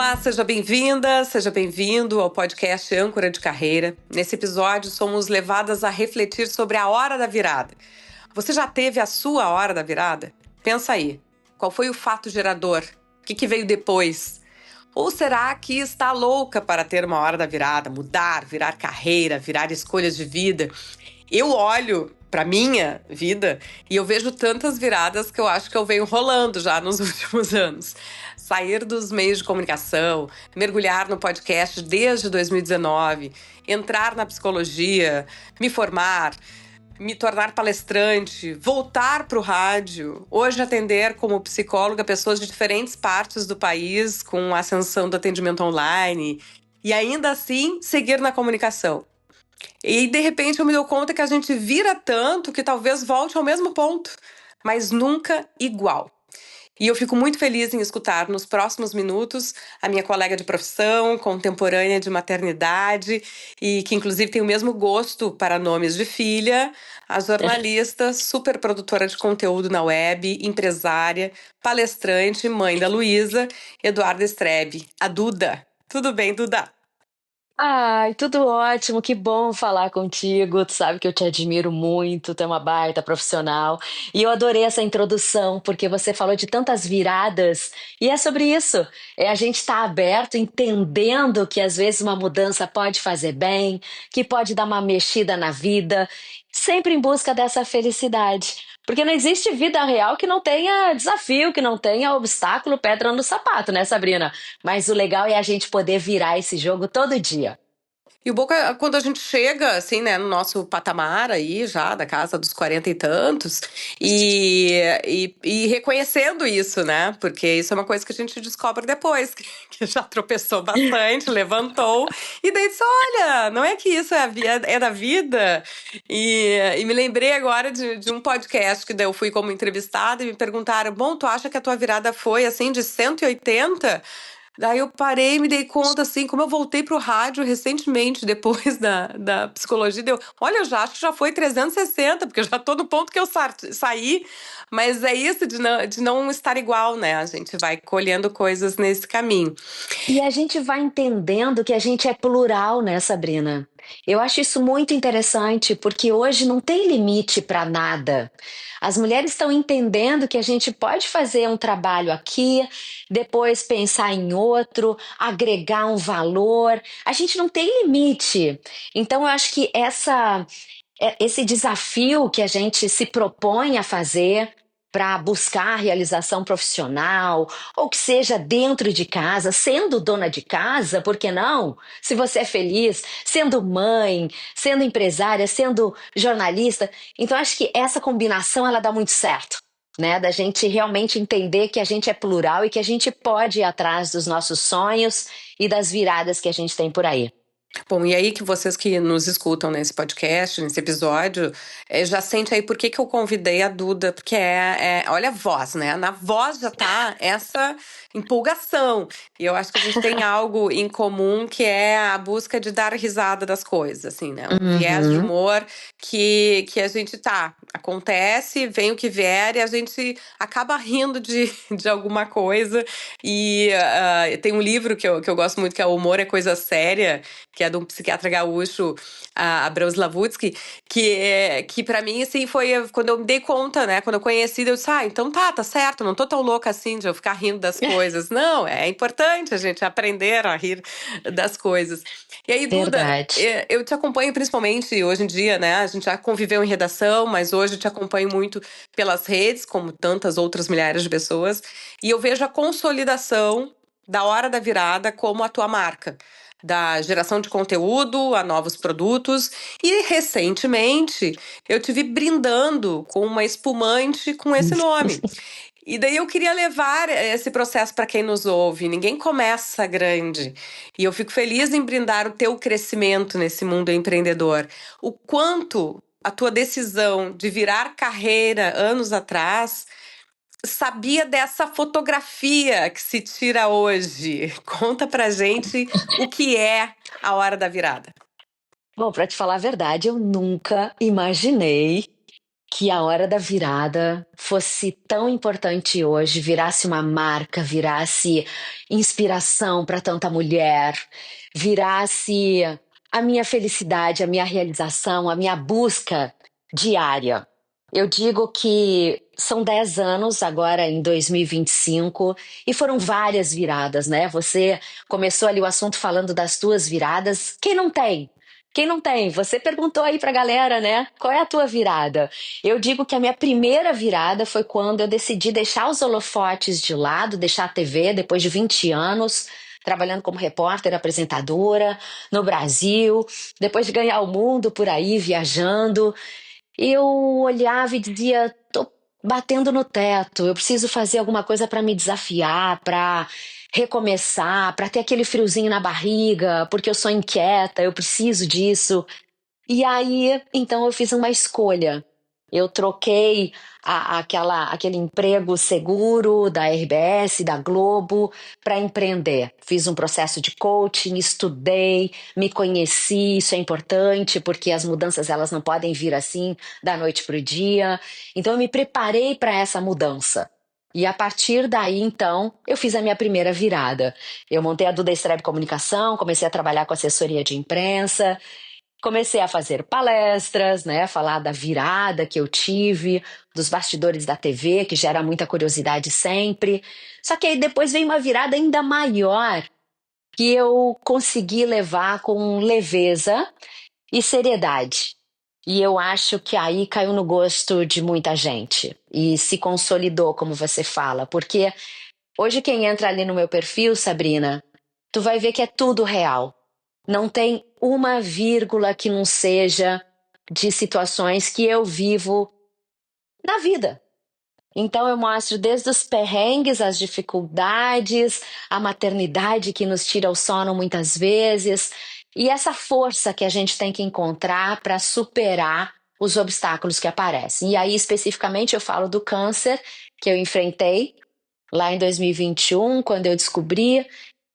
Olá, seja bem-vinda, seja bem-vindo ao podcast Âncora de Carreira. Nesse episódio, somos levadas a refletir sobre a hora da virada. Você já teve a sua hora da virada? Pensa aí, qual foi o fato gerador? O que veio depois? Ou será que está louca para ter uma hora da virada, mudar, virar carreira, virar escolhas de vida? Eu olho para minha vida e eu vejo tantas viradas que eu acho que eu venho rolando já nos últimos anos. Sair dos meios de comunicação, mergulhar no podcast desde 2019, entrar na psicologia, me formar, me tornar palestrante, voltar para o rádio, hoje atender como psicóloga pessoas de diferentes partes do país com a ascensão do atendimento online e ainda assim seguir na comunicação. E de repente eu me dou conta que a gente vira tanto que talvez volte ao mesmo ponto, mas nunca igual. E eu fico muito feliz em escutar nos próximos minutos a minha colega de profissão, contemporânea de maternidade e que inclusive tem o mesmo gosto para nomes de filha, a jornalista, super produtora de conteúdo na web, empresária, palestrante, mãe da Luísa, Eduarda Strebe, a Duda. Tudo bem, Duda? Ai, tudo ótimo, que bom falar contigo. Tu sabe que eu te admiro muito, tu é uma baita profissional. E eu adorei essa introdução, porque você falou de tantas viradas, e é sobre isso. É a gente estar aberto, entendendo que às vezes uma mudança pode fazer bem, que pode dar uma mexida na vida, sempre em busca dessa felicidade. Porque não existe vida real que não tenha desafio, que não tenha obstáculo, pedra no sapato, né, Sabrina? Mas o legal é a gente poder virar esse jogo todo dia. E o bom é quando a gente chega, assim, né, no nosso patamar aí, já da casa dos 40 e tantos, e reconhecendo isso, né? Porque isso é uma coisa que a gente descobre depois, que já tropeçou bastante, levantou, e daí disse, olha, não é que isso é da vida? E me lembrei agora de um podcast que daí eu fui como entrevistada e me perguntaram, bom, tu acha que a tua virada foi, assim, de 180? Daí eu parei e me dei conta, assim, como eu voltei pro rádio recentemente, depois da psicologia, deu, olha, eu já acho que já foi 360, porque eu já tô no ponto que eu saí, mas é isso de não estar igual, né? A gente vai colhendo coisas nesse caminho. E a gente vai entendendo que a gente é plural, né, Sabrina? Eu acho isso muito interessante, porque hoje não tem limite para nada. As mulheres estão entendendo que a gente pode fazer um trabalho aqui, depois pensar em outro, agregar um valor. A gente não tem limite. Então, eu acho que esse desafio que a gente se propõe a fazer para buscar a realização profissional, ou que seja dentro de casa, sendo dona de casa, por que não? Se você é feliz, sendo mãe, sendo empresária, sendo jornalista. Então, acho que essa combinação ela dá muito certo. Né, da gente realmente entender que a gente é plural e que a gente pode ir atrás dos nossos sonhos e das viradas que a gente tem por aí. Bom, e aí que vocês que nos escutam nesse podcast, nesse episódio, já sente aí por que eu convidei a Duda, porque olha a voz, né? Na voz já tá essa empolgação. E eu acho que a gente tem algo em comum que é a busca de dar risada das coisas, assim, né? Um viés de Uhum. humor que a gente acontece, vem o que vier e a gente acaba rindo de alguma coisa. E tem um livro que eu gosto muito, que é O Humor é Coisa Séria, que é de um psiquiatra gaúcho, Abreu Slavutsky, que para mim, assim, foi quando eu me dei conta, né? Quando eu conheci, eu disse, então tá certo, não tô tão louca assim de eu ficar rindo das coisas. Não, é importante a gente aprender a rir das coisas. E aí, Duda, Verdade. eu te acompanho principalmente hoje em dia, né? A gente já conviveu em redação, mas hoje eu te acompanho muito pelas redes, como tantas outras milhares de pessoas, e eu vejo a consolidação da hora da virada como a tua marca, da geração de conteúdo a novos produtos. E recentemente eu te vi brindando com uma espumante com esse nome. E daí eu queria levar esse processo para quem nos ouve. Ninguém começa grande. E eu fico feliz em brindar o teu crescimento nesse mundo empreendedor. O quanto a tua decisão de virar carreira anos atrás sabia dessa fotografia que se tira hoje. Conta pra gente o que é a hora da virada. Bom, para te falar a verdade, eu nunca imaginei que a hora da virada fosse tão importante hoje, virasse uma marca, virasse inspiração para tanta mulher, virasse a minha felicidade, a minha realização, a minha busca diária. Eu digo que são 10 anos agora em 2025 e foram várias viradas, né? Você começou ali o assunto falando das tuas viradas. Quem não tem? Quem não tem? Você perguntou aí pra galera, né? Qual é a tua virada? Eu digo que a minha primeira virada foi quando eu decidi deixar os holofotes de lado, deixar a TV depois de 20 anos, trabalhando como repórter, apresentadora no Brasil, depois de ganhar o mundo por aí, viajando. Eu olhava e dizia, tô batendo no teto, eu preciso fazer alguma coisa para me desafiar, para recomeçar, para ter aquele friozinho na barriga, porque eu sou inquieta, eu preciso disso. E aí, então eu fiz uma escolha. Eu troquei aquele emprego seguro da RBS, da Globo, para empreender. Fiz um processo de coaching, estudei, me conheci, isso é importante, porque as mudanças elas não podem vir assim da noite para o dia. Então eu me preparei para essa mudança. E a partir daí, então, eu fiz a minha primeira virada. Eu montei a Duda Estrebe Comunicação, comecei a trabalhar com assessoria de imprensa, comecei a fazer palestras, né, falar da virada que eu tive, dos bastidores da TV, que gera muita curiosidade sempre. Só que aí depois veio uma virada ainda maior, que eu consegui levar com leveza e seriedade. E eu acho que aí caiu no gosto de muita gente e se consolidou, como você fala, porque hoje quem entra ali no meu perfil, Sabrina, tu vai ver que é tudo real. Não tem uma vírgula que não seja de situações que eu vivo na vida. Então eu mostro desde os perrengues, as dificuldades, a maternidade que nos tira o sono muitas vezes, e essa força que a gente tem que encontrar para superar os obstáculos que aparecem. E aí, especificamente, eu falo do câncer que eu enfrentei lá em 2021, quando eu descobri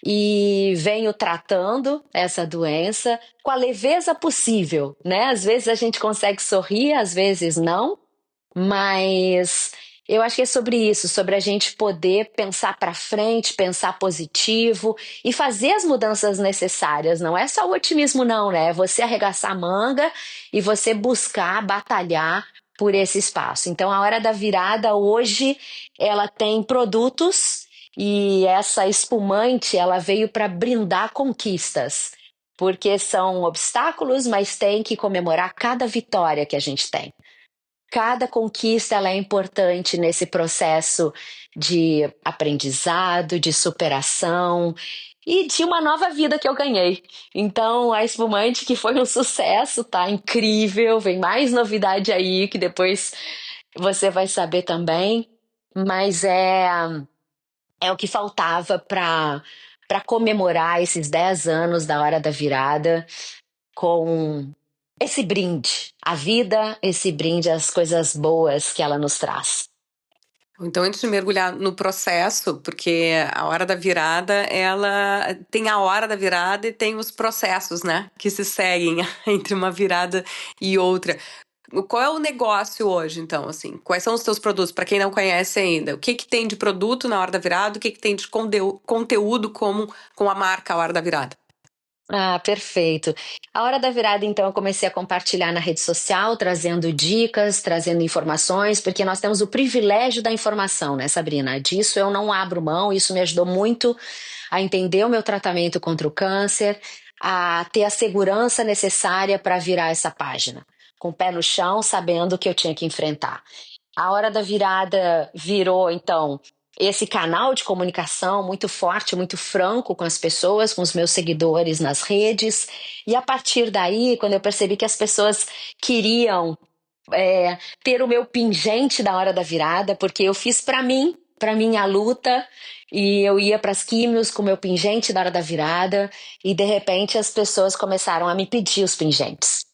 e venho tratando essa doença com a leveza possível, né? Às vezes a gente consegue sorrir, às vezes não, mas eu acho que é sobre isso, sobre a gente poder pensar para frente, pensar positivo e fazer as mudanças necessárias. Não é só o otimismo, não, né? É você arregaçar a manga e você buscar, batalhar por esse espaço. Então, a hora da virada hoje, ela tem produtos e essa espumante, ela veio para brindar conquistas. Porque são obstáculos, mas tem que comemorar cada vitória que a gente tem. Cada conquista ela é importante nesse processo de aprendizado, de superação e de uma nova vida que eu ganhei. Então, a espumante que foi um sucesso, tá incrível, vem mais novidade aí que depois você vai saber também, mas é o que faltava para comemorar esses 10 anos da hora da virada com esse brinde à vida, esse brinde às coisas boas que ela nos traz. Então, antes de mergulhar no processo, porque a hora da virada, ela tem a hora da virada e tem os processos, né, que se seguem entre uma virada e outra. Qual é o negócio hoje, então, assim? Quais são os teus produtos? Para quem não conhece ainda, o que que tem de produto na hora da virada? O que que tem de conteúdo como com a marca A Hora da Virada? Ah, perfeito. A hora da virada, então, eu comecei a compartilhar na rede social, trazendo dicas, trazendo informações, porque nós temos o privilégio da informação, né, Sabrina? Disso eu não abro mão, isso me ajudou muito a entender o meu tratamento contra o câncer, a ter a segurança necessária para virar essa página, com o pé no chão, sabendo o que eu tinha que enfrentar. A hora da virada virou, então, esse canal de comunicação muito forte, muito franco com as pessoas, com os meus seguidores nas redes. E a partir daí, quando eu percebi que as pessoas queriam ter o meu pingente da hora da virada, porque eu fiz para minha luta, e eu ia para as químios com o meu pingente da hora da virada, e de repente as pessoas começaram a me pedir os pingentes.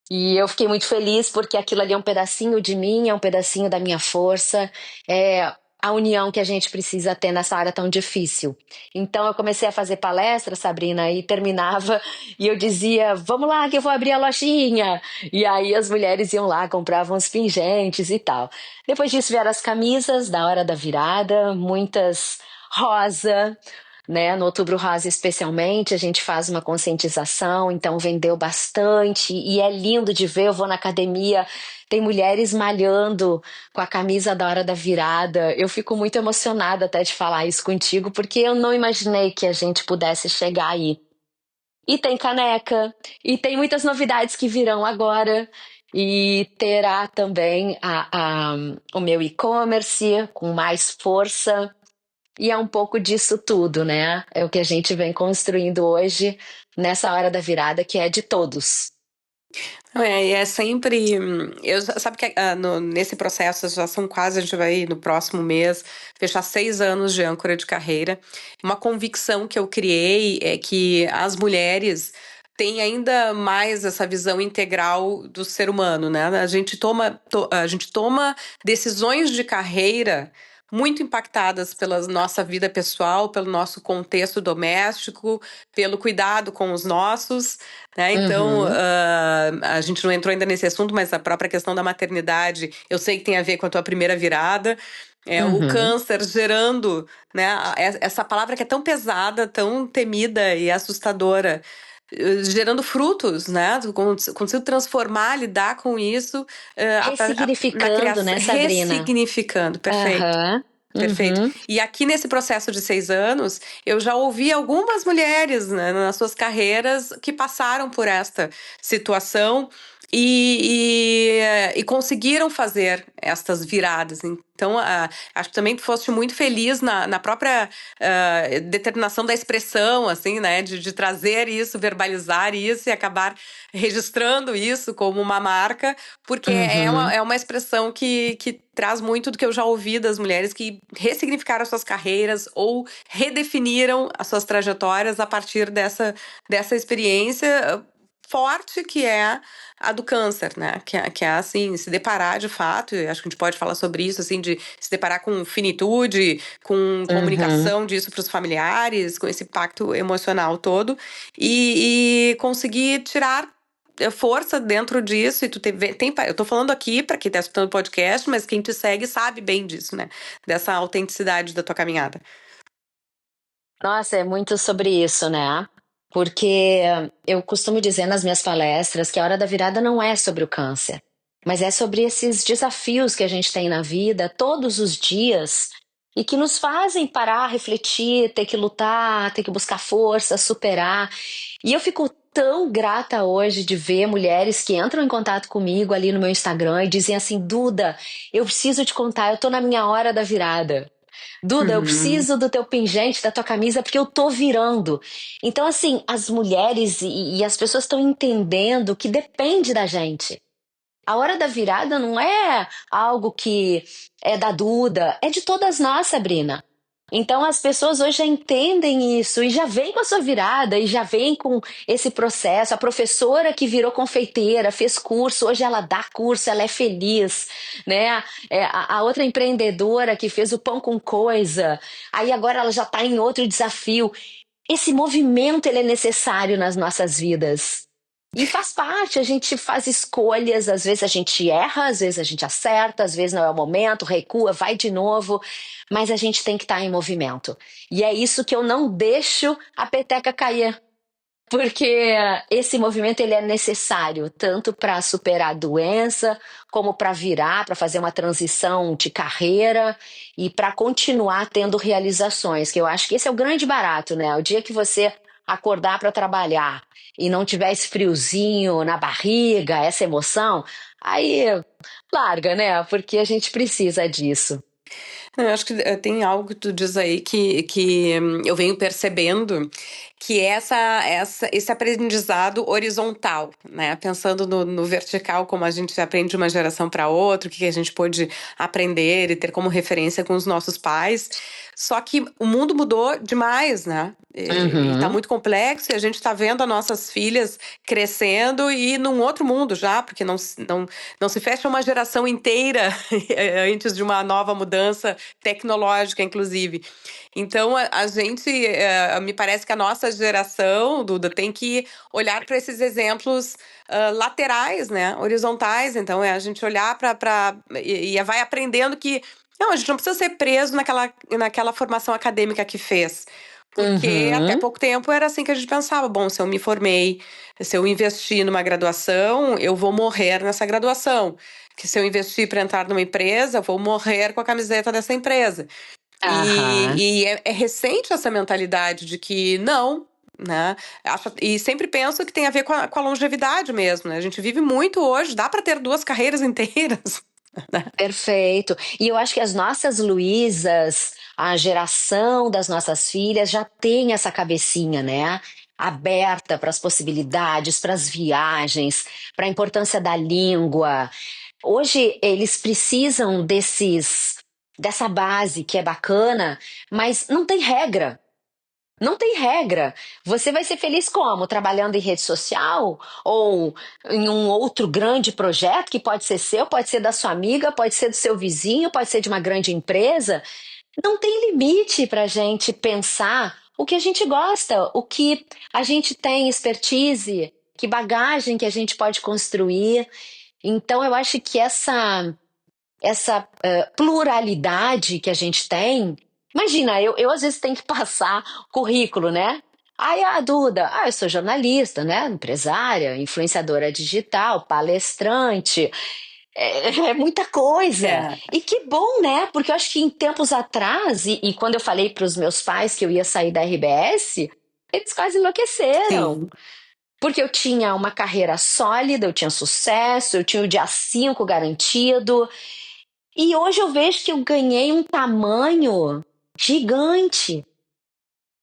E eu fiquei muito feliz porque aquilo ali é um pedacinho de mim, é um pedacinho da minha força, é a união que a gente precisa ter nessa área tão difícil. Então eu comecei a fazer palestra, Sabrina, e terminava e eu dizia, vamos lá que eu vou abrir a lojinha. E aí as mulheres iam lá, compravam os pingentes e tal. Depois disso vieram as camisas da hora da virada, muitas rosa, né? No Outubro Rosa, especialmente, a gente faz uma conscientização, então vendeu bastante e é lindo de ver. Eu vou na academia, tem mulheres malhando com a camisa da hora da virada. Eu fico muito emocionada até de falar isso contigo, porque eu não imaginei que a gente pudesse chegar aí. E tem caneca, e tem muitas novidades que virão agora. E terá também o meu e-commerce com mais força. E é um pouco disso tudo, né? É o que a gente vem construindo hoje, nessa hora da virada, que é de todos. E é sempre. Sabe que nesse processo já são quase, a gente vai no próximo mês fechar 6 anos de âncora de carreira. Uma convicção que eu criei é que as mulheres têm ainda mais essa visão integral do ser humano, né? A gente toma decisões de carreira muito impactadas pela nossa vida pessoal, pelo nosso contexto doméstico, pelo cuidado com os nossos, né? Então, Uhum, a gente não entrou ainda nesse assunto, mas a própria questão da maternidade, eu sei que tem a ver com a tua primeira virada. O uhum. câncer gerando, né, essa palavra que é tão pesada, tão temida e assustadora, gerando frutos, né? Tu conseguiu transformar, lidar com isso, na Ressignificando, criação, né, Sabrina? ressignificando, perfeito. Aham, Perfeito. uhum. E aqui nesse processo de 6 anos, eu já ouvi algumas mulheres, né, nas suas carreiras que passaram por esta situação e conseguiram fazer estas viradas. Então, acho que também tu foste muito feliz na própria determinação da expressão, assim, né, de trazer isso, verbalizar isso e acabar registrando isso como uma marca, porque Uhum. é uma expressão que traz muito do que eu já ouvi das mulheres que ressignificaram suas carreiras ou redefiniram as suas trajetórias a partir dessa experiência forte que é a do câncer, né? Que é assim, se deparar de fato, e acho que a gente pode falar sobre isso, assim, de se deparar com finitude, com Uhum. comunicação disso para os familiares, com esse impacto emocional todo, e conseguir tirar força dentro disso. E eu tô falando aqui para quem tá escutando o podcast, mas quem te segue sabe bem disso, né? Dessa autenticidade da tua caminhada. Nossa, é muito sobre isso, né? Porque eu costumo dizer nas minhas palestras que a hora da virada não é sobre o câncer, mas é sobre esses desafios que a gente tem na vida todos os dias e que nos fazem parar, refletir, ter que lutar, ter que buscar força, superar. E eu fico tão grata hoje de ver mulheres que entram em contato comigo ali no meu Instagram e dizem assim: Duda, eu preciso te contar, eu tô na minha hora da virada. Duda, eu Uhum. preciso do teu pingente, da tua camisa, porque eu tô virando. Então, assim, as mulheres e as pessoas estão entendendo que depende da gente. A hora da virada não é algo que é da Duda, é de todas nós, Sabrina. Então as pessoas hoje já entendem isso e já vem com a sua virada e já vem com esse processo. A professora que virou confeiteira, fez curso, hoje ela dá curso, ela é feliz, né? A outra empreendedora que fez o pão com coisa, aí agora ela já está em outro desafio. Esse movimento ele é necessário nas nossas vidas. E faz parte, a gente faz escolhas, às vezes a gente erra, às vezes a gente acerta, às vezes não é o momento, recua, vai de novo, mas a gente tem que estar em movimento. E é isso que eu não deixo a peteca cair, porque esse movimento ele é necessário tanto para superar a doença, como para virar, para fazer uma transição de carreira e para continuar tendo realizações, que eu acho que esse é o grande barato, né? O dia que você acordar para trabalhar e não tiver esse friozinho na barriga, essa emoção, aí larga, né? Porque a gente precisa disso. Eu acho que tem algo que tu diz aí que eu venho percebendo, que é esse aprendizado horizontal, né? Pensando no vertical, como a gente aprende de uma geração para outra, o que a gente pôde aprender e ter como referência com os nossos pais. Só que o mundo mudou demais, né? E tá Uhum. muito complexo, e a gente tá vendo as nossas filhas crescendo e num outro mundo já, porque não se fecha uma geração inteira antes de uma nova mudança tecnológica, inclusive. Então, a gente, me parece que a nossa geração, Duda, tem que olhar para esses exemplos laterais, né? Horizontais. Então, é a gente olhar e vai aprendendo que não, a gente não precisa ser preso naquela formação acadêmica que fez. Porque até Uhum. pouco tempo era assim que a gente pensava. Bom, se eu me formei, se eu investir numa graduação, eu vou morrer nessa graduação. Que se eu investir para entrar numa empresa, eu vou morrer com a camiseta dessa empresa. Aham. E é recente essa mentalidade de que não, né? E sempre penso que tem a ver com a longevidade mesmo, né? A gente vive muito hoje, dá para ter duas carreiras inteiras, né? Perfeito. E eu acho que as nossas Luísas, a geração das nossas filhas já tem essa cabecinha, né? Aberta para as possibilidades, para as viagens, para a importância da língua. Hoje eles precisam dessa base que é bacana, mas não tem regra. Não tem regra. Você vai ser feliz como? Trabalhando em rede social? Ou em um outro grande projeto que pode ser seu, pode ser da sua amiga, pode ser do seu vizinho, pode ser de uma grande empresa? Não tem limite para a gente pensar o que a gente gosta, o que a gente tem expertise, que bagagem que a gente pode construir. Então, eu acho que essa pluralidade que a gente tem. Imagina, eu às vezes tenho que passar currículo, né? Aí a Duda, eu sou jornalista, né? Empresária, influenciadora digital, palestrante, é muita coisa. É, E que bom, né? Porque eu acho que em tempos atrás, e quando eu falei para os meus pais que eu ia sair da RBS, eles quase enlouqueceram. sim. Porque eu tinha uma carreira sólida, eu tinha sucesso, eu tinha o dia 5 garantido, e hoje eu vejo que eu ganhei um tamanho gigante,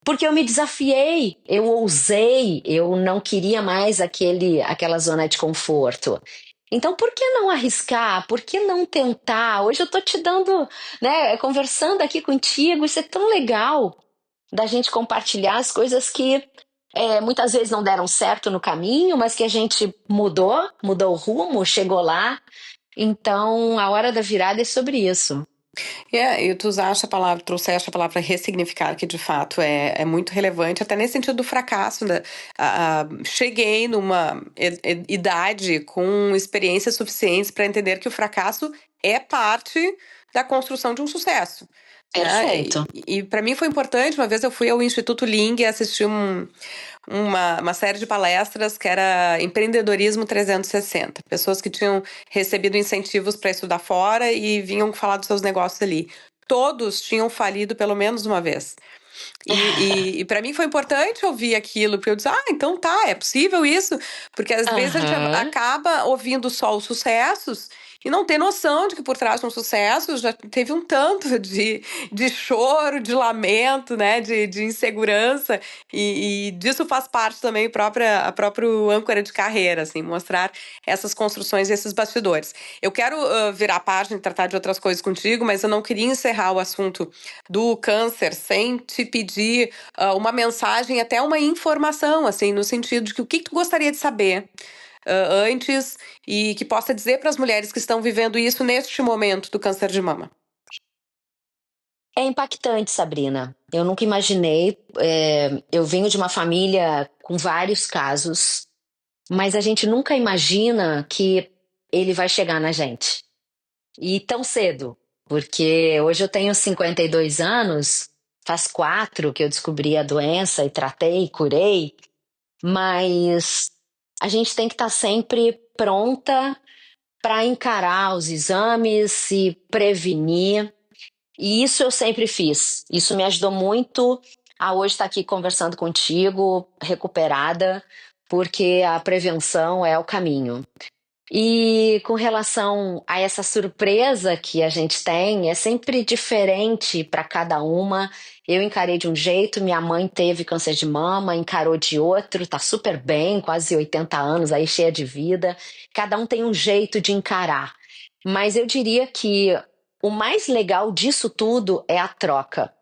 porque eu me desafiei, eu ousei, eu não queria mais aquela zona de conforto. Então, por que não arriscar? Por que não tentar? Hoje eu tô te dando, né, conversando aqui contigo, isso é tão legal da gente compartilhar as coisas que muitas vezes não deram certo no caminho, mas que a gente mudou o rumo, chegou lá. Então, a hora da virada é sobre isso. E tu usaste a palavra, trouxeste a palavra ressignificar, que de fato é muito relevante, até nesse sentido do fracasso, né? Cheguei numa idade com experiências suficientes para entender que o fracasso é parte da construção de um sucesso. Né? Perfeito. E para mim foi importante. Uma vez eu fui ao Instituto Ling e assisti uma série de palestras que era Empreendedorismo 360. Pessoas que tinham recebido incentivos para estudar fora e vinham falar dos seus negócios ali. Todos tinham falido pelo menos uma vez. E para mim foi importante ouvir aquilo, porque eu disse, então tá, é possível isso, porque às vezes a gente Aham. acaba ouvindo só os sucessos e não tem noção de que por trás de um sucesso já teve um tanto de choro, de lamento, né, de insegurança, e disso faz parte também a próprio âncora de carreira, assim, mostrar essas construções e esses bastidores. Eu quero virar a página e tratar de outras coisas contigo, mas eu não queria encerrar o assunto do câncer sem te pedir uma mensagem, até uma informação, assim, no sentido de que o que tu gostaria de saber antes e que possa dizer para as mulheres que estão vivendo isso neste momento do câncer de mama. É impactante, Sabrina. Eu nunca imaginei. Eu venho de uma família com vários casos, mas a gente nunca imagina que ele vai chegar na gente. E tão cedo, porque hoje eu tenho 52 anos, faz 4 que eu descobri a doença e tratei, curei, mas a gente tem que estar sempre pronta para encarar os exames e prevenir. E isso eu sempre fiz. Isso me ajudou muito a hoje estar aqui conversando contigo, recuperada, porque a prevenção é o caminho. E com relação a essa surpresa que a gente tem, é sempre diferente para cada uma. Eu encarei de um jeito, minha mãe teve câncer de mama, encarou de outro, tá super bem, quase 80 anos, aí cheia de vida. Cada um tem um jeito de encarar. Mas eu diria que o mais legal disso tudo é a troca.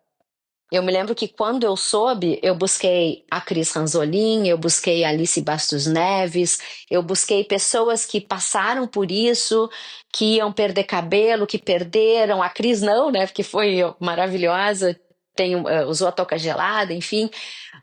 Eu me lembro que quando eu soube, eu busquei a Cris Ranzolin, eu busquei a Alice Bastos Neves, eu busquei pessoas que passaram por isso, que iam perder cabelo, que perderam. A Cris não, né? Porque foi maravilhosa, usou a touca gelada, enfim.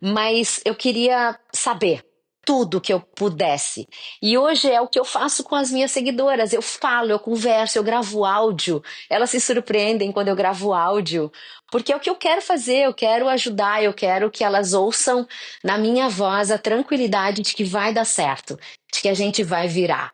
Mas eu queria saber tudo que eu pudesse. E hoje é o que eu faço com as minhas seguidoras. Eu falo, eu converso, eu gravo áudio. Elas se surpreendem quando eu gravo áudio, porque é o que eu quero fazer, eu quero ajudar, eu quero que elas ouçam na minha voz a tranquilidade de que vai dar certo, de que a gente vai virar.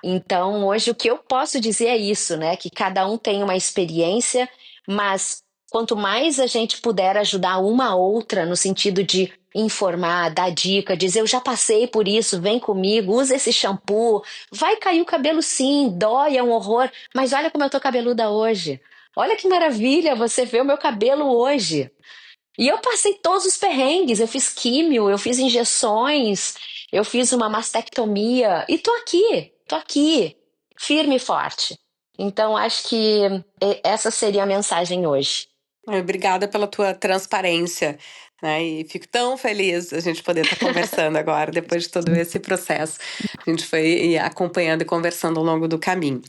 Então, hoje o que eu posso dizer é isso, né? Que cada um tem uma experiência, mas quanto mais a gente puder ajudar uma a outra no sentido de informar, dar dica, dizer eu já passei por isso, vem comigo, usa esse shampoo, vai cair o cabelo sim, dói, é um horror, mas olha como eu tô cabeluda hoje. Olha que maravilha você vê o meu cabelo hoje. E eu passei todos os perrengues, eu fiz químio, eu fiz injeções, eu fiz uma mastectomia e tô aqui, firme e forte. Então acho que essa seria a mensagem hoje. Obrigada pela tua transparência, né? E fico tão feliz a gente poder estar conversando agora, depois de todo esse processo. A gente foi acompanhando e conversando ao longo do caminho.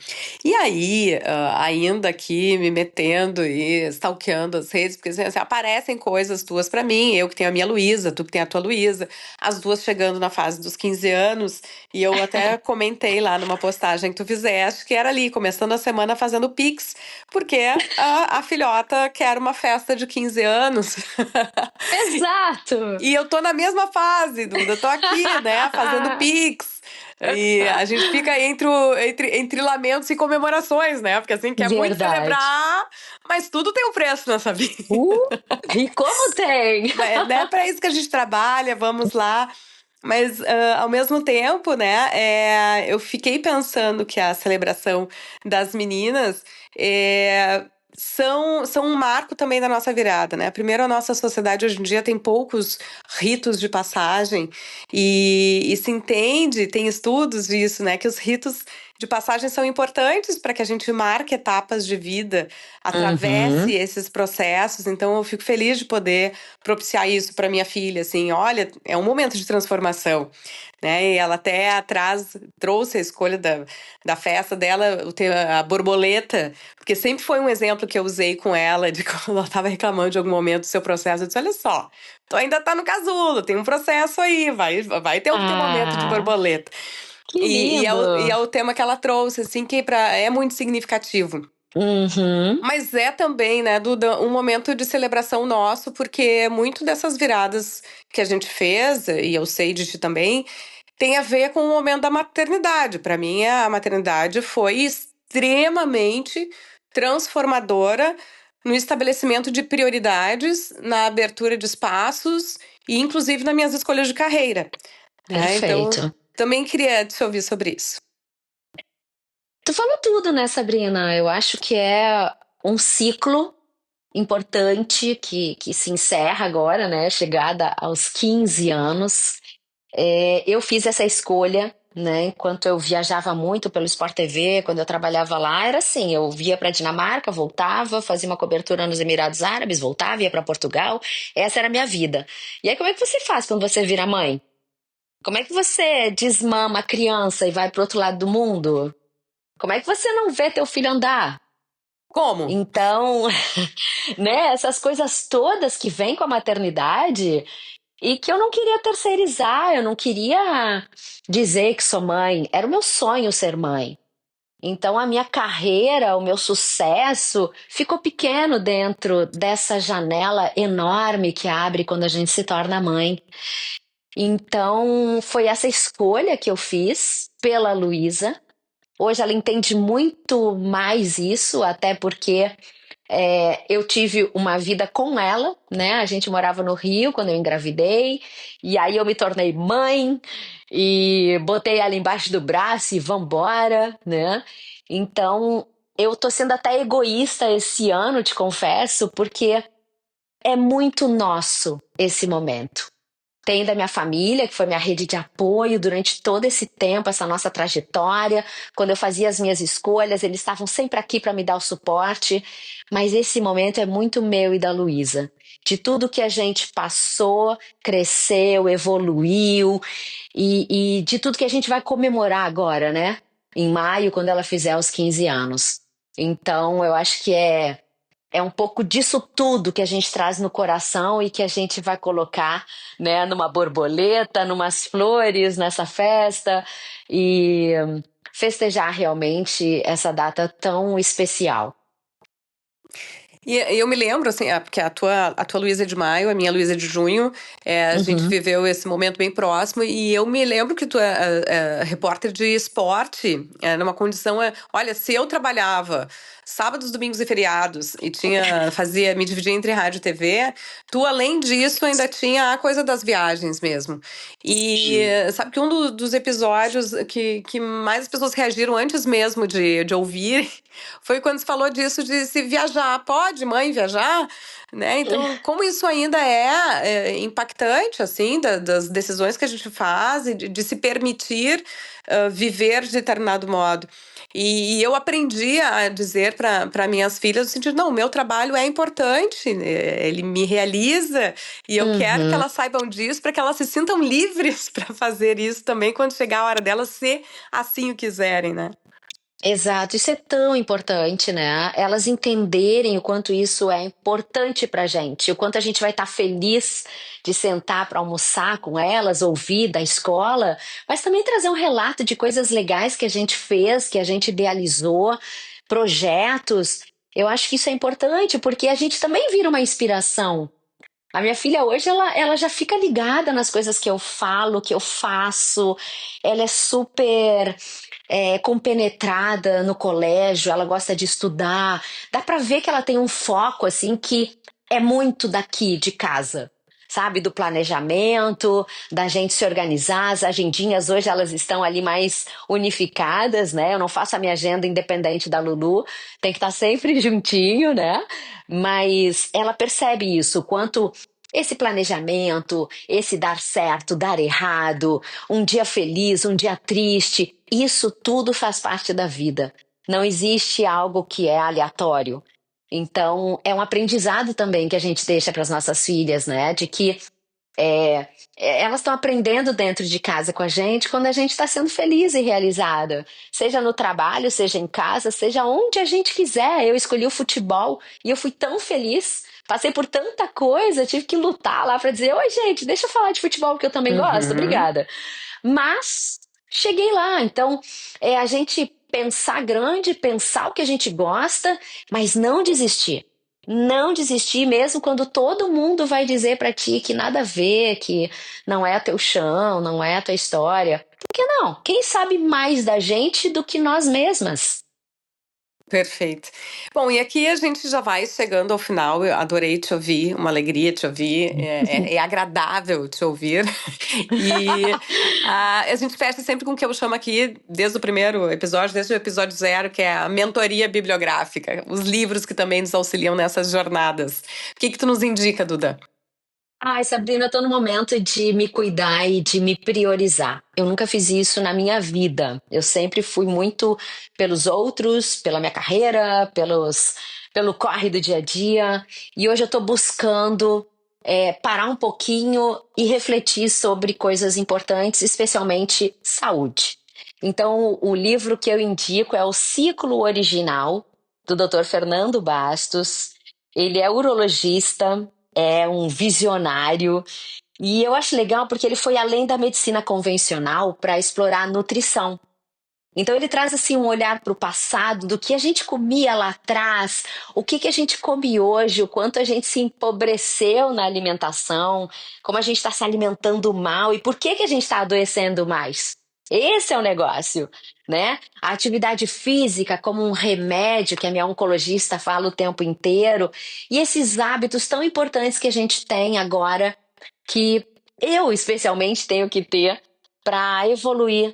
E aí, ainda aqui me metendo e stalkeando as redes, porque assim, aparecem coisas tuas para mim, eu que tenho a minha Luísa, tu que tem a tua Luísa, as duas chegando na fase dos 15 anos, e eu até comentei lá numa postagem que tu fizeste, que era ali, começando a semana fazendo Pix, porque a filhota quer uma festa de 15 anos. Exato! E eu tô na mesma fase, Duda. Eu tô aqui, né, fazendo Pix. E a gente fica entre lamentos e comemorações, né? Porque assim, quer muito Verdade. celebrar, mas tudo tem um preço nessa vida. E como tem? Né? É para isso que a gente trabalha, vamos lá. Mas, ao mesmo tempo, né, eu fiquei pensando que a celebração das meninas são um marco também da nossa virada, né? Primeiro, a nossa sociedade hoje em dia tem poucos ritos de passagem e se entende, tem estudos disso, né, que os ritos de passagem são importantes para que a gente marque etapas de vida, atravesse Uhum. esses processos. Então, eu fico feliz de poder propiciar isso para minha filha, assim, olha, é um momento de transformação, né? E ela até atrás trouxe a escolha da festa dela, a borboleta, porque sempre foi um exemplo que eu usei com ela, de quando ela estava reclamando de algum momento do seu processo, eu disse, olha só, tu ainda tá no casulo, tem um processo aí, vai ter o teu momento de Ah, borboleta. que E é lindo! o tema que ela trouxe, assim, que é muito significativo. Uhum. Mas é também, né, Duda, um momento de celebração nosso, porque muito dessas viradas que a gente fez, e eu sei de ti também, tem a ver com o momento da maternidade. Para mim, a maternidade foi extremamente transformadora no estabelecimento de prioridades, na abertura de espaços e, inclusive, nas minhas escolhas de carreira, né? Então, Perfeito. também queria te ouvir sobre isso. Tu falou tudo, né, Sabrina? Eu acho que é um ciclo importante que se encerra agora, né? Chegada aos 15 anos. Eu fiz essa escolha, né? Enquanto eu viajava muito pelo Sport TV, quando eu trabalhava lá, era assim: eu via para Dinamarca, voltava, fazia uma cobertura nos Emirados Árabes, voltava, ia para Portugal. Essa era a minha vida. E aí, como é que você faz quando você vira mãe? Como é que você desmama a criança e vai pro outro lado do mundo? Como é que você não vê teu filho andar? Como? Então, né, essas coisas todas que vêm com a maternidade e que eu não queria terceirizar, eu não queria dizer que sou mãe, era o meu sonho ser mãe. Então a minha carreira, o meu sucesso ficou pequeno dentro dessa janela enorme que abre quando a gente se torna mãe. Então foi essa escolha que eu fiz pela Luísa. Hoje ela entende muito mais isso, até porque eu tive uma vida com ela, né? A gente morava no Rio quando eu engravidei, e aí eu me tornei mãe e botei ela embaixo do braço e vambora, né? Então eu tô sendo até egoísta esse ano, te confesso, porque é muito nosso esse momento. Tem da minha família, que foi minha rede de apoio durante todo esse tempo, essa nossa trajetória. Quando eu fazia as minhas escolhas, eles estavam sempre aqui para me dar o suporte. Mas esse momento é muito meu e da Luísa, de tudo que a gente passou, cresceu, evoluiu e de tudo que a gente vai comemorar agora, né? Em maio, quando ela fizer os 15 anos. Então, eu acho que é um pouco disso tudo que a gente traz no coração e que a gente vai colocar, né, numa borboleta, numas flores, nessa festa e festejar realmente essa data tão especial. E eu me lembro, assim, porque a tua Luísa é de maio, a minha Luísa é de junho, a gente Uhum. viveu esse momento bem próximo, e eu me lembro que tu é repórter de esporte, numa condição, olha, se eu trabalhava sábados, domingos e feriados, e me dividia entre rádio e TV, tu, além disso, ainda tinha a coisa das viagens mesmo. E sabe que um dos episódios que mais as pessoas reagiram antes mesmo de ouvir foi quando se falou disso de se viajar. Pode, mãe, viajar? Né? Então, como isso ainda é impactante, assim, das decisões que a gente faz e de se permitir viver de determinado modo. E eu aprendi a dizer para minhas filhas no sentido, não, o meu trabalho é importante, ele me realiza e eu quero que Uhum. elas saibam disso para que elas se sintam livres para fazer isso também quando chegar a hora delas, se assim o quiserem, né? Exato, isso é tão importante, né? Elas entenderem o quanto isso é importante pra gente, o quanto a gente vai estar feliz de sentar para almoçar com elas, ouvir da escola, mas também trazer um relato de coisas legais que a gente fez, que a gente idealizou, projetos. Eu acho que isso é importante, porque a gente também vira uma inspiração. A minha filha hoje, ela já fica ligada nas coisas que eu falo, que eu faço. Ela é super compenetrada no colégio, ela gosta de estudar. Dá pra ver que ela tem um foco, assim, que é muito daqui de casa. Sabe, do planejamento, da gente se organizar, as agendinhas hoje elas estão ali mais unificadas, né? Eu não faço a minha agenda independente da Lulu, tem que estar sempre juntinho, né? Mas ela percebe isso, o quanto esse planejamento, esse dar certo, dar errado, um dia feliz, um dia triste, isso tudo faz parte da vida. Não existe algo que é aleatório. Então, é um aprendizado também que a gente deixa para as nossas filhas, né? De que é, elas estão aprendendo dentro de casa com a gente quando a gente está sendo feliz e realizada. Seja no trabalho, seja em casa, seja onde a gente quiser. Eu escolhi o futebol e eu fui tão feliz. Passei por tanta coisa, tive que lutar lá para dizer: oi, gente, deixa eu falar de futebol que eu também gosto, Uhum. obrigada. Mas cheguei lá. Então, é a gente pensar grande, pensar o que a gente gosta, mas não desistir. Não desistir mesmo quando todo mundo vai dizer pra ti que nada a ver, que não é teu chão, não é a tua história. Por que não? Quem sabe mais da gente do que nós mesmas? Perfeito. Bom, e aqui a gente já vai chegando ao final. Eu adorei te ouvir, uma alegria te ouvir, é agradável te ouvir. E a gente fecha sempre com o que eu chamo aqui, desde o primeiro episódio, desde o episódio zero, que é a mentoria bibliográfica, os livros que também nos auxiliam nessas jornadas. O que que tu nos indica, Duda? Ai, Sabrina, eu tô no momento de me cuidar e de me priorizar. Eu nunca fiz isso na minha vida. Eu sempre fui muito pelos outros, pela minha carreira, pelo corre do dia a dia. E hoje eu tô buscando parar um pouquinho e refletir sobre coisas importantes, especialmente saúde. Então, o livro que eu indico é O Ciclo Original, do Dr. Fernando Bastos. Ele é urologista, é um visionário, e eu acho legal porque ele foi além da medicina convencional para explorar a nutrição. Então ele traz assim um olhar para o passado, do que a gente comia lá atrás, o que que a gente come hoje, o quanto a gente se empobreceu na alimentação, como a gente está se alimentando mal e por que que a gente está adoecendo mais. Esse é o negócio, né? A atividade física como um remédio que a minha oncologista fala o tempo inteiro, e esses hábitos tão importantes que a gente tem agora, que eu especialmente tenho que ter para evoluir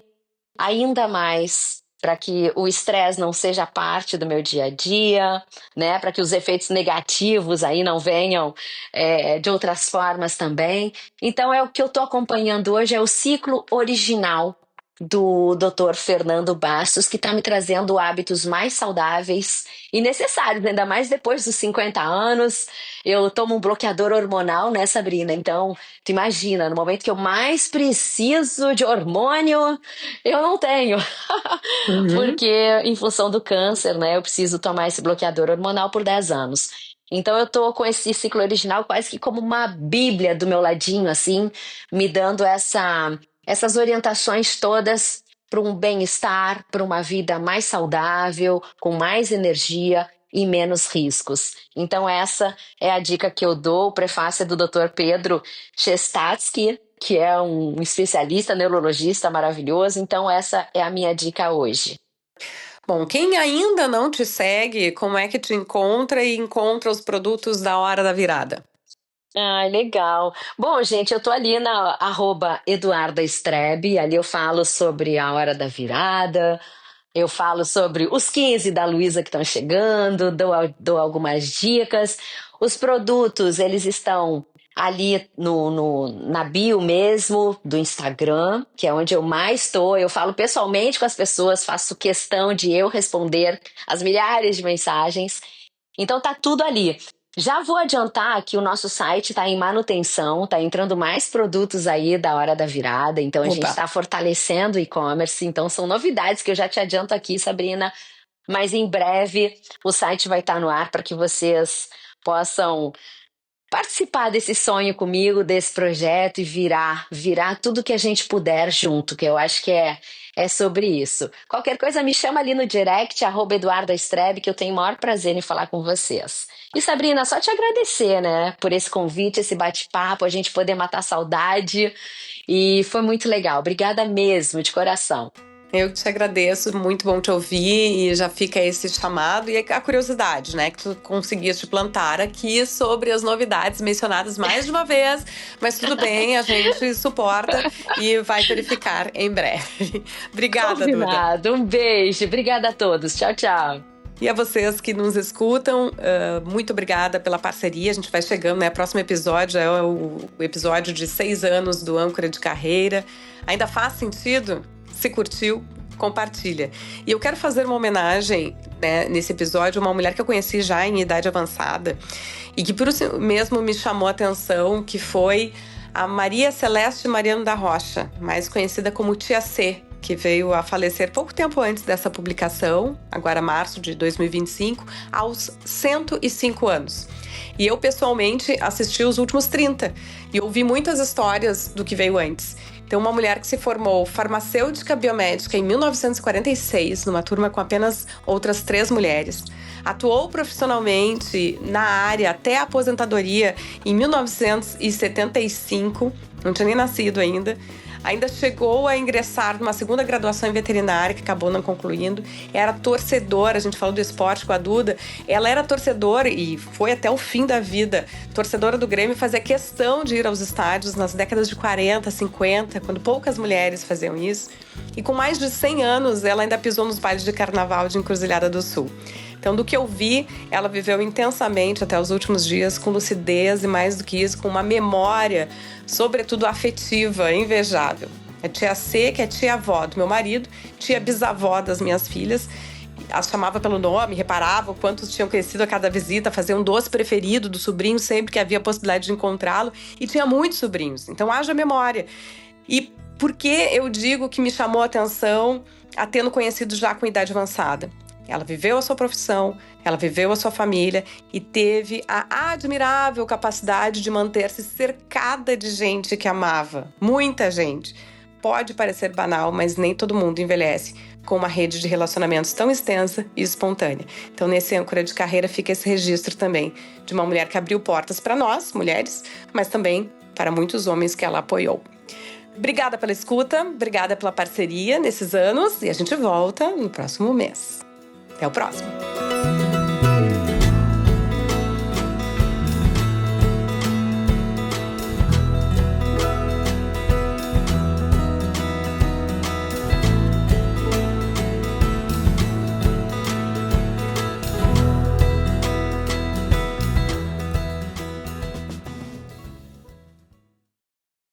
ainda mais, para que o estresse não seja parte do meu dia a dia, né? Para que os efeitos negativos aí não venham de outras formas também. Então é o que eu estou acompanhando hoje, é o ciclo original. do Dr. Fernando Bastos, que está me trazendo hábitos mais saudáveis e necessários, ainda mais depois dos 50 anos. Eu tomo um bloqueador hormonal, né, Sabrina? Então, tu imagina, no momento que eu mais preciso de hormônio, eu não tenho. Uhum. Porque, em função do câncer, né, eu preciso tomar esse bloqueador hormonal por 10 anos. Então, eu tô com esse ciclo original quase que como uma bíblia do meu ladinho, assim, me dando essas orientações todas para um bem-estar, para uma vida mais saudável, com mais energia e menos riscos. Então, essa é a dica que eu dou. O prefácio é do Dr. Pedro Chestatsky, que é um especialista neurologista maravilhoso. Então, essa é a minha dica hoje. Bom, quem ainda não te segue, como é que te encontra e encontra os produtos da Hora da Virada? Ah, legal. Bom, gente, eu tô ali na @EduardaStrebe, ali eu falo sobre a hora da virada, eu falo sobre os 15 da Luísa que estão chegando, dou algumas dicas. Os produtos, eles estão ali na bio mesmo do Instagram, que é onde eu mais estou. Eu falo pessoalmente com as pessoas, faço questão de eu responder as milhares de mensagens. Então tá tudo ali. Já vou adiantar que o nosso site está em manutenção, está entrando mais produtos aí da hora da virada, então a gente Opa! está fortalecendo o e-commerce, então são novidades que eu já te adianto aqui, Sabrina, mas em breve o site vai estar no ar para que vocês possam participar desse sonho comigo, desse projeto e virar tudo que a gente puder junto, que eu acho que é sobre isso. Qualquer coisa me chama ali no direct, @EduardaStrebe, que eu tenho o maior prazer em falar com vocês. E Sabrina, só te agradecer, né, por esse convite, esse bate-papo, a gente poder matar a saudade, e foi muito legal. Obrigada mesmo, de coração. Eu que te agradeço, muito bom te ouvir e já fica esse chamado e a curiosidade, né, que tu conseguiste plantar aqui sobre as novidades mencionadas mais de uma vez, mas tudo bem, a gente suporta e vai verificar em breve. Obrigada, Duda. Combinado. Um beijo. Obrigada a todos. Tchau, tchau. E a vocês que nos escutam, muito obrigada pela parceria. A gente vai chegando, né? Próximo episódio é o episódio de 6 anos do Âncora de Carreira. Ainda faz sentido? Se curtiu, compartilha. E eu quero fazer uma homenagem, né, nesse episódio, a uma mulher que eu conheci já em idade avançada e que por isso mesmo me chamou a atenção, que foi a Maria Celeste Mariano da Rocha, mais conhecida como Tia C, que veio a falecer pouco tempo antes dessa publicação, agora março de 2025, aos 105 anos. E eu, pessoalmente, assisti os últimos 30 e ouvi muitas histórias do que veio antes. Então, uma mulher que se formou farmacêutica biomédica em 1946, numa turma com apenas outras 3 mulheres. Atuou profissionalmente na área até a aposentadoria em 1975, não tinha nem nascido ainda. Ainda chegou a ingressar numa segunda graduação em veterinária, que acabou não concluindo. Era torcedora, a gente falou do esporte com a Duda. Ela era torcedora e foi até o fim da vida torcedora do Grêmio, fazia questão de ir aos estádios nas décadas de 40, 50, quando poucas mulheres faziam isso. E com mais de 100 anos, ela ainda pisou nos bailes de carnaval de Encruzilhada do Sul. Então, do que eu vi, ela viveu intensamente até os últimos dias, com lucidez e, mais do que isso, com uma memória, sobretudo afetiva, invejável. A tia C, que é tia-avó do meu marido, tia bisavó das minhas filhas, as chamava pelo nome, reparava quantos tinham crescido a cada visita, fazia um doce preferido do sobrinho sempre que havia possibilidade de encontrá-lo, e tinha muitos sobrinhos, então haja memória. E por que eu digo que me chamou a atenção a tê-lo conhecido já com idade avançada? Ela viveu a sua profissão, ela viveu a sua família e teve a admirável capacidade de manter-se cercada de gente que amava. Muita gente. Pode parecer banal, mas nem todo mundo envelhece com uma rede de relacionamentos tão extensa e espontânea. Então, nesse Âncora de Carreira fica esse registro também de uma mulher que abriu portas para nós, mulheres, mas também para muitos homens que ela apoiou. Obrigada pela escuta, obrigada pela parceria nesses anos e a gente volta no próximo mês. Até o próximo!